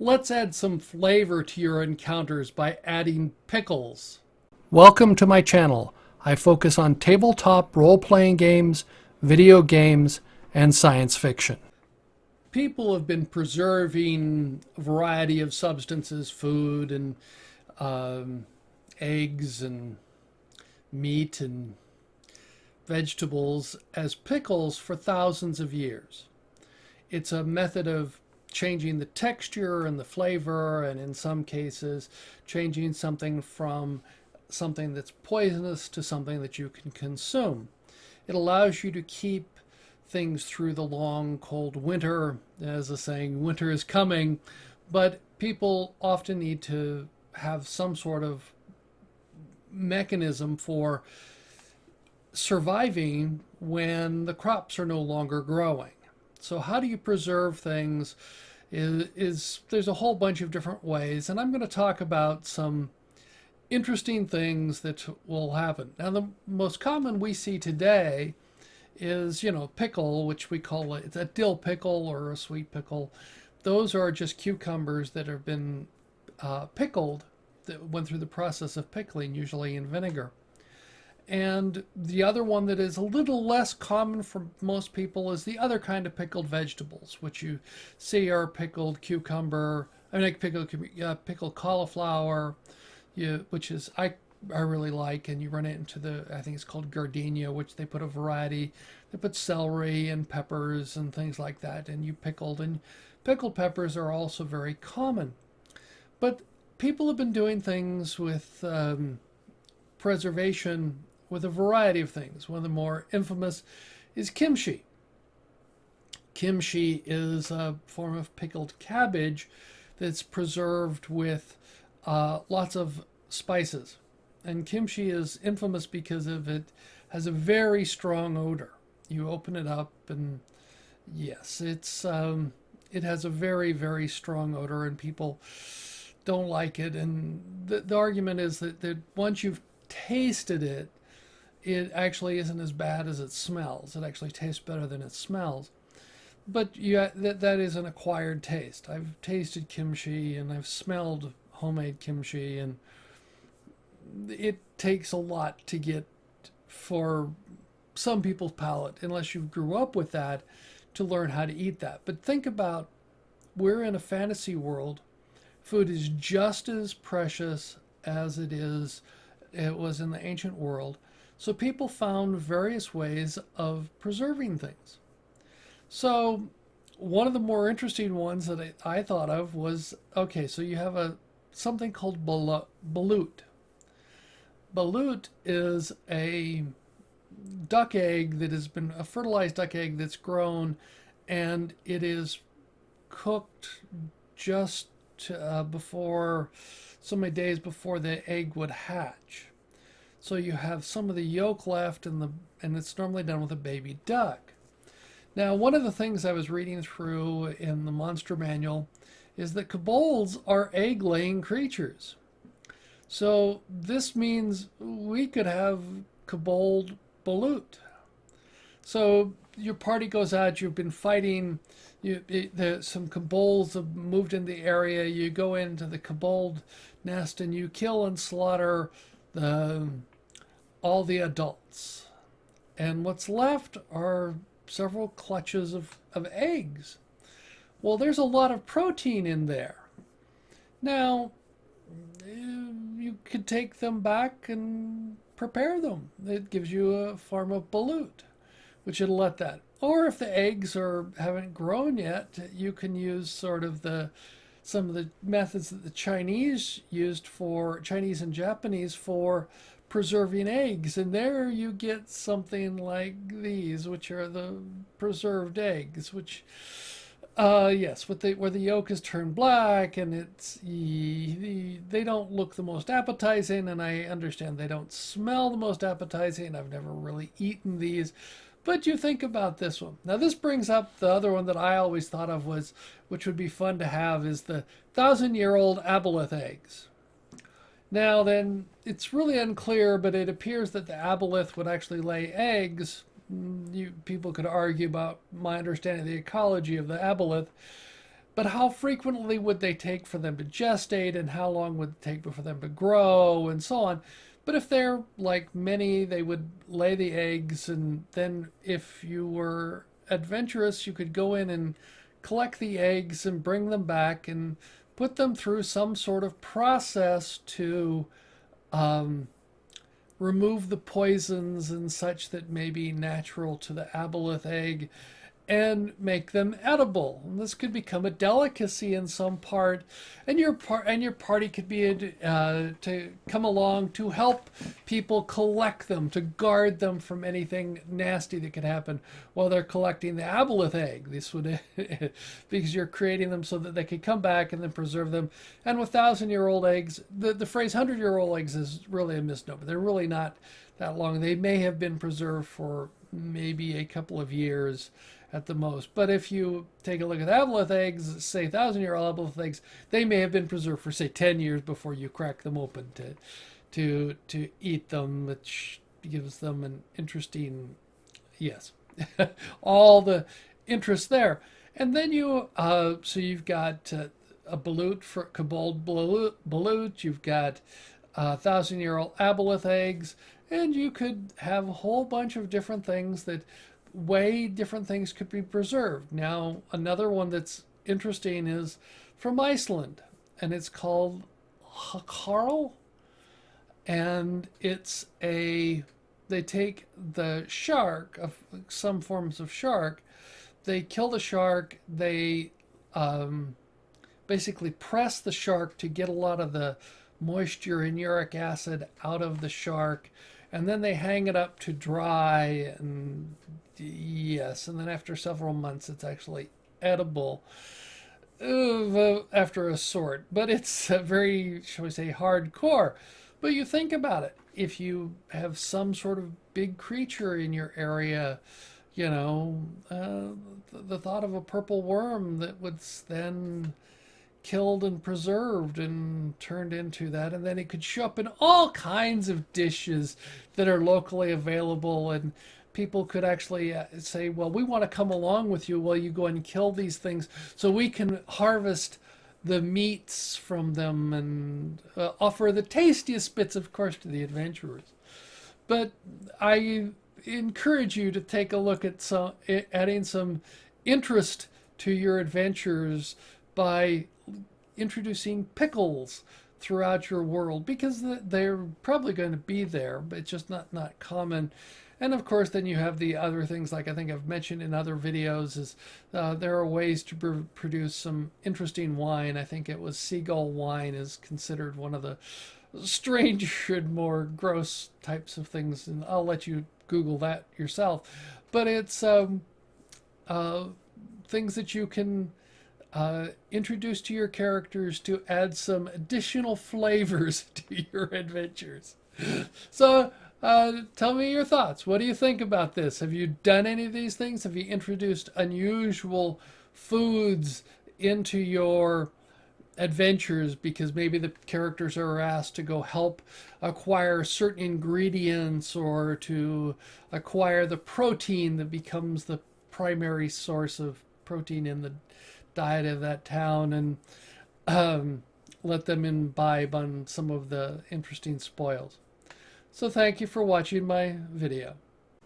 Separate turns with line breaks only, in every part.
Let's add some flavor to your encounters by adding pickles. Welcome to my channel. I focus on tabletop role-playing games, video games, and science fiction. People have been preserving a variety of substances, food and um, eggs and meat and vegetables as pickles for thousands of years. It's a method of changing the texture and the flavor, and in some cases, changing something from something that's poisonous to something that you can consume. It allows you to keep things through the long, cold winter. As the saying, winter is coming, but people often need to have some sort of mechanism for surviving when the crops are no longer growing. So how do you preserve things is there's a whole bunch of different ways, and I'm going to talk about some interesting things that will happen. Now, the most common we see today is, pickle, which we call it's a dill pickle or a sweet pickle. Those are just cucumbers that have been pickled, that went through the process of pickling, usually in vinegar. And the other one that is a little less common for most people is the other kind of pickled vegetables, which you see are pickled cucumber, pickled cauliflower, which is I really like, and you run it into I think it's called gardenia, which they put a variety. They put celery and peppers and things like that, and pickled peppers are also very common. But people have been doing things with preservation with a variety of things. One of the more infamous is kimchi. Kimchi is a form of pickled cabbage that's preserved with lots of spices. And kimchi is infamous because of it has a very strong odor. You open it up and yes, it has a very, very strong odor, and people don't like it. And the argument is that once you've tasted it, it actually isn't as bad as it smells. It actually tastes better than it smells. But that is an acquired taste. I've tasted kimchi and I've smelled homemade kimchi, and it takes a lot to get for some people's palate, unless you grew up with that, to learn how to eat that. But think about, we're in a fantasy world. Food is just as precious as it was in the ancient world. So people found various ways of preserving things. So one of the more interesting ones that I thought of was, okay, so you have something called balut. Balut is a duck egg that has been a fertilized duck egg that's grown, and it is cooked just before so many days before the egg would hatch. So you have some of the yolk left, and it's normally done with a baby duck. Now, one of the things I was reading through in the Monster Manual is that kobolds are egg-laying creatures. So this means we could have kobold balut. So your party goes out, you've been fighting, some kobolds have moved in the area, you go into the kobold nest and you kill and slaughter all the adults. And what's left are several clutches of eggs. Well, there's a lot of protein in there. Now, you could take them back and prepare them. It gives you a form of balut, which it'll let that. Or if the eggs haven't grown yet, you can use sort of some of the methods that the Chinese and Japanese for preserving eggs, and there you get something like these, which are the preserved eggs, which yes, where the yolk is turned black, and they don't look the most appetizing, and I understand they don't smell the most appetizing. I've never really eaten these, but you think about this one. Now this brings up the other one that I always thought of which would be fun to have, is the 1,000-year-old aboleth eggs. Now then, it's really unclear, but it appears that the aboleth would actually lay eggs. People could argue about my understanding of the ecology of the aboleth, but how frequently would they take for them to gestate, and how long would it take for them to grow, and so on. But if they're like many, they would lay the eggs, and then if you were adventurous, you could go in and collect the eggs and bring them back and put them through some sort of process to remove the poisons and such that may be natural to the aboleth egg, and make them edible. And this could become a delicacy in some part, and your party could be to come along to help people collect them, to guard them from anything nasty that could happen while they're collecting the aboleth egg. This would because you're creating them so that they could come back and then preserve them. And with 1,000-year-old eggs, the phrase 100-year-old eggs is really a misnomer. They're really not that long. They may have been preserved for maybe a couple of years at the most. But if you take a look at aboleth eggs, say 1,000-year-old aboleth eggs, they may have been preserved for say 10 years before you crack them open to eat them, which gives them an interesting, yes, all the interest there. And then so you've got a balut for kobold balut, you've got 1,000-year-old aboleth eggs, and you could have a whole bunch of different things that way different things could be preserved. Now, another one that's interesting is from Iceland, and it's called Hakarl, and they take the shark, of some forms of shark, they kill the shark, they basically press the shark to get a lot of the moisture and uric acid out of the shark, and then they hang it up to dry, and yes, and then after several months it's actually edible after a sort, but it's very, shall we say, hardcore. But you think about it, if you have some sort of big creature in your area, you know, the thought of a purple worm that was then killed and preserved and turned into that, and then it could show up in all kinds of dishes that are locally available, and people could actually say, well, we want to come along with you while you go and kill these things so we can harvest the meats from them and offer the tastiest bits, of course, to the adventurers. But I encourage you to take a look at adding some interest to your adventures by introducing pickles throughout your world, because they're probably going to be there, but it's just not common. And of course, then you have the other things, like I think I've mentioned in other videos, is there are ways to produce some interesting wine. I think it was seagull wine is considered one of the stranger and more gross types of things, and I'll let you Google that yourself. But it's things that you can introduce to your characters to add some additional flavors to your adventures. So tell me your thoughts. What do you think about this? Have you done any of these things? Have you introduced unusual foods into your adventures because maybe the characters are asked to go help acquire certain ingredients, or to acquire the protein that becomes the primary source of protein in the diet of that town, and let them imbibe on some of the interesting spoils? So thank you for watching my video.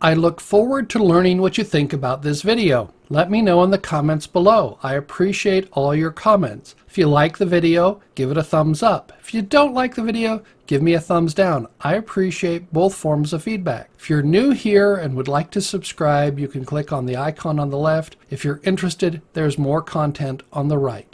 I look forward to learning what you think about this video. Let me know in the comments below. I appreciate all your comments. If you like the video, give it a thumbs up. If you don't like the video, give me a thumbs down. I appreciate both forms of feedback. If you're new here and would like to subscribe, you can click on the icon on the left. If you're interested, there's more content on the right.